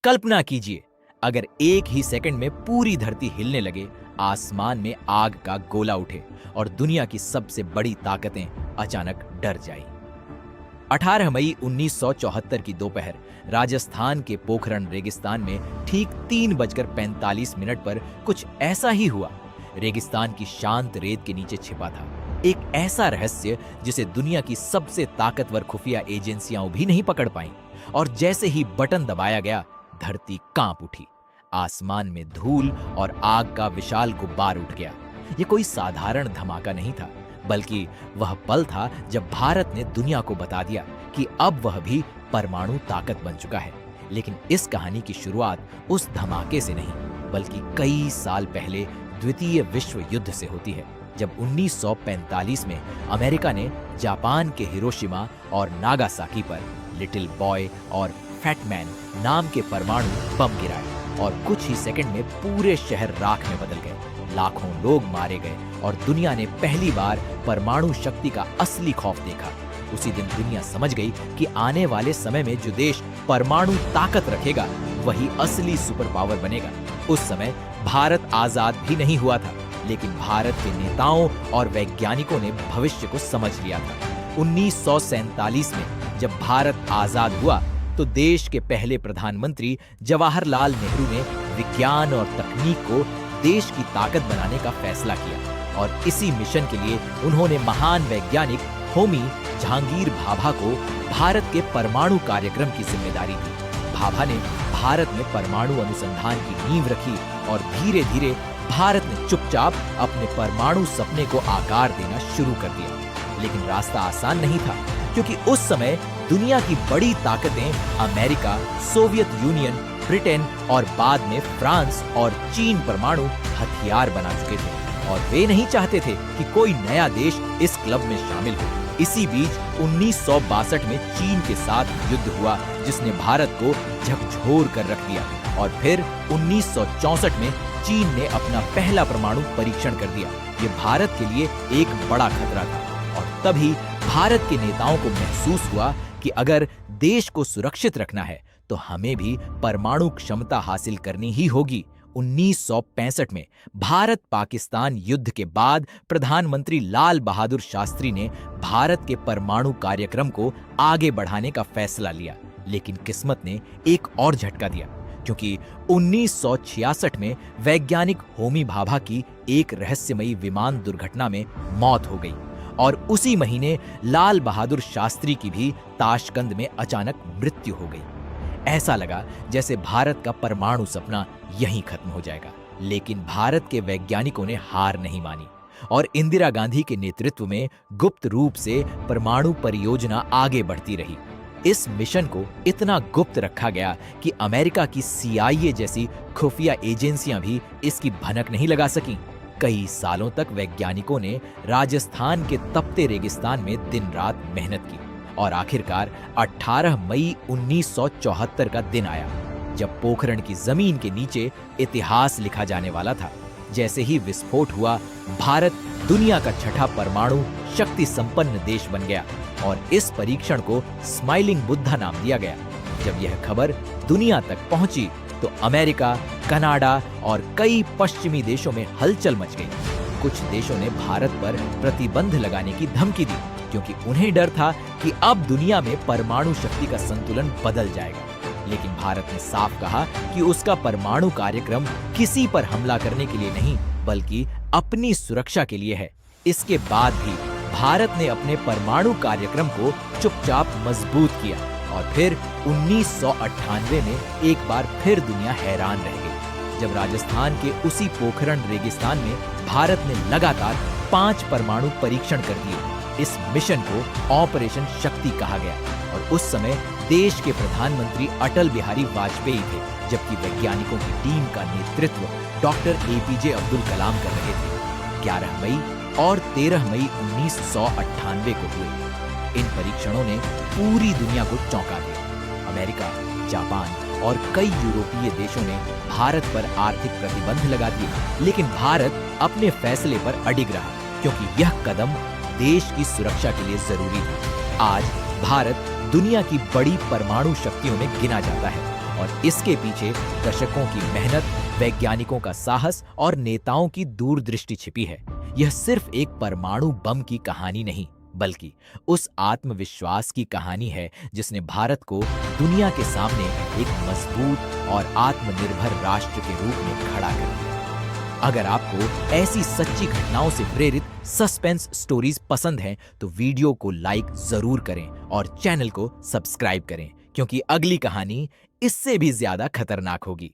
कल्पना कीजिए, अगर एक ही सेकंड में पूरी धरती हिलने लगे, आसमान में आग का गोला उठे और दुनिया की सबसे बड़ी ताकतें अचानक डर जाएं। 18 मई 1974 की दोपहर राजस्थान के पोखरण रेगिस्तान में ठीक 3:45 पर कुछ ऐसा ही हुआ। रेगिस्तान की शांत रेत के नीचे छिपा था एक ऐसा रहस्य जिसे दुनिया की सबसे ताकतवर खुफिया एजेंसियां भी नहीं पकड़ पाईं। और जैसे ही बटन दबाया गया, धरती कांप उठी। आसमान में धूल और आग का विशाल गुब्बार उठ गया। यह कोई साधारण धमाका नहीं था, बल्कि वह पल था जब भारत ने दुनिया को बता दिया कि अब वह भी परमाणु ताकत बन चुका है। लेकिन इस कहानी की शुरुआत उस धमाके से नहीं, बल्कि कई साल पहले द्वितीय विश्व युद्ध से होती है, जब 1945 में अमेरिका ने जापान के हिरोशिमा और नागासाकी पर लिटिल बॉय और फैट मैन नाम के परमाणु बम गिराए और कुछ ही सेकंड में पूरे शहर राख में बदल गए। लाखों लोग मारे गए और दुनिया ने पहली बार परमाणु शक्ति का असली खौफ देखा। उसी दिन दुनिया समझ गई कि आने वाले समय में जो देश परमाणु ताकत रखेगा, वही असली सुपर पावर बनेगा। उस समय भारत आजाद भी नहीं हुआ था, लेकिन भारत के नेताओं और वैज्ञानिकों ने भविष्य को समझ लिया था। 1947 में जब भारत आजाद हुआ, तो देश के पहले प्रधानमंत्री जवाहरलाल नेहरू ने विज्ञान और तकनीक को देश की ताकत बनाने का फैसला किया और इसी मिशन के लिए उन्होंने महान वैज्ञानिक होमी जहांगीर भाभा को भारत के परमाणु कार्यक्रम की जिम्मेदारी दी। भाभा ने भारत में परमाणु अनुसंधान की नींव रखी और धीरे धीरे भारत ने चुपचाप अपने परमाणु सपने को आकार देना शुरू कर दिया। लेकिन रास्ता आसान नहीं था, क्योंकि उस समय दुनिया की बड़ी ताकतें अमेरिका, सोवियत यूनियन, ब्रिटेन और बाद में फ्रांस और चीन परमाणु हथियार बना चुके थे और वे नहीं चाहते थे कि कोई नया देश इस क्लब में शामिल हो। इसी बीच 1962 में चीन के साथ युद्ध हुआ, जिसने भारत को झकझोर कर रख दिया और फिर 1964 में चीन ने अपना पहला परमाणु परीक्षण कर दिया। ये भारत के लिए एक बड़ा खतरा था और तभी भारत के नेताओं को महसूस हुआ कि अगर देश को सुरक्षित रखना है तो हमें भी परमाणु क्षमता हासिल करनी ही होगी। 1965 में भारत पाकिस्तान युद्ध के बाद प्रधानमंत्री लाल बहादुर शास्त्री ने भारत के परमाणु कार्यक्रम को आगे बढ़ाने का फैसला लिया। लेकिन किस्मत ने एक और झटका दिया, क्योंकि 1966 में वैज्ञानिक होमी भाभा की एक रहस्यमयी विमान दुर्घटना में मौत हो गई और उसी महीने लाल बहादुर शास्त्री की भी ताशकंद में अचानक मृत्यु हो गई। ऐसा लगा जैसे भारत का परमाणु सपना यहीं खत्म हो जाएगा। लेकिन भारत के वैज्ञानिकों ने हार नहीं मानी और इंदिरा गांधी के नेतृत्व में गुप्त रूप से परमाणु परियोजना आगे बढ़ती रही। इस मिशन को इतना गुप्त रखा गया कि अमेरिका की CIA जैसी खुफिया एजेंसियां भी इसकी भनक नहीं लगा सकीं। कई सालों तक वैज्ञानिकों ने राजस्थान के तपते रेगिस्तान में दिन रात मेहनत की और आखिरकार 18 मई 1974 का दिन आया, जब पोखरण की जमीन के नीचे इतिहास लिखा जाने वाला था। जैसे ही विस्फोट हुआ, भारत दुनिया का छठा परमाणु शक्ति संपन्न देश बन गया और इस परीक्षण को स्माइलिंग बुद्धा नाम दिया गया। जब यह खबर दुनिया तक पहुंची तो अमेरिका, कनाडा और कई पश्चिमी देशों में हलचल मच गई। कुछ देशों ने भारत पर प्रतिबंध लगाने की धमकी दी, क्योंकि उन्हें डर था कि अब दुनिया में परमाणु शक्ति का संतुलन बदल जाएगा। लेकिन भारत ने साफ कहा कि उसका परमाणु कार्यक्रम किसी पर हमला करने के लिए नहीं, बल्कि अपनी सुरक्षा के लिए है। इसके बाद भी भारत ने अपने परमाणु कार्यक्रम को चुपचाप मजबूत किया और फिर 1998 में एक बार फिर दुनिया हैरान रह गई, जब राजस्थान के उसी पोखरण रेगिस्तान में भारत ने लगातार 5 परमाणु परीक्षण कर दिए। इस मिशन को ऑपरेशन शक्ति कहा गया और उस समय देश के प्रधानमंत्री अटल बिहारी वाजपेयी थे, जबकि वैज्ञानिकों की टीम का नेतृत्व डॉक्टर APJ अब्दुल कलाम कर रहे थे। 11 मई और 13 मई 1998 को हुए इन परीक्षणों ने पूरी दुनिया को चौंका दिया। अमेरिका, जापान और कई यूरोपीय देशों ने भारत पर आर्थिक प्रतिबंध लगा दिए, लेकिन भारत अपने फैसले पर अडिग रहा, क्योंकि यह कदम देश की सुरक्षा के लिए जरूरी था। आज भारत दुनिया की बड़ी परमाणु शक्तियों में गिना जाता है और इसके पीछे दशकों की मेहनत, वैज्ञानिकों का साहस और नेताओं की दूरदृष्टि छिपी है। यह सिर्फ एक परमाणु बम की कहानी नहीं, बल्कि उस आत्मविश्वास की कहानी है जिसने भारत को दुनिया के सामने एक मजबूत और आत्मनिर्भर राष्ट्र के रूप में खड़ा कर दिया। अगर आपको ऐसी सच्ची घटनाओं से प्रेरित सस्पेंस स्टोरीज पसंद हैं, तो वीडियो को लाइक जरूर करें और चैनल को सब्सक्राइब करें, क्योंकि अगली कहानी इससे भी ज्यादा खतरनाक होगी।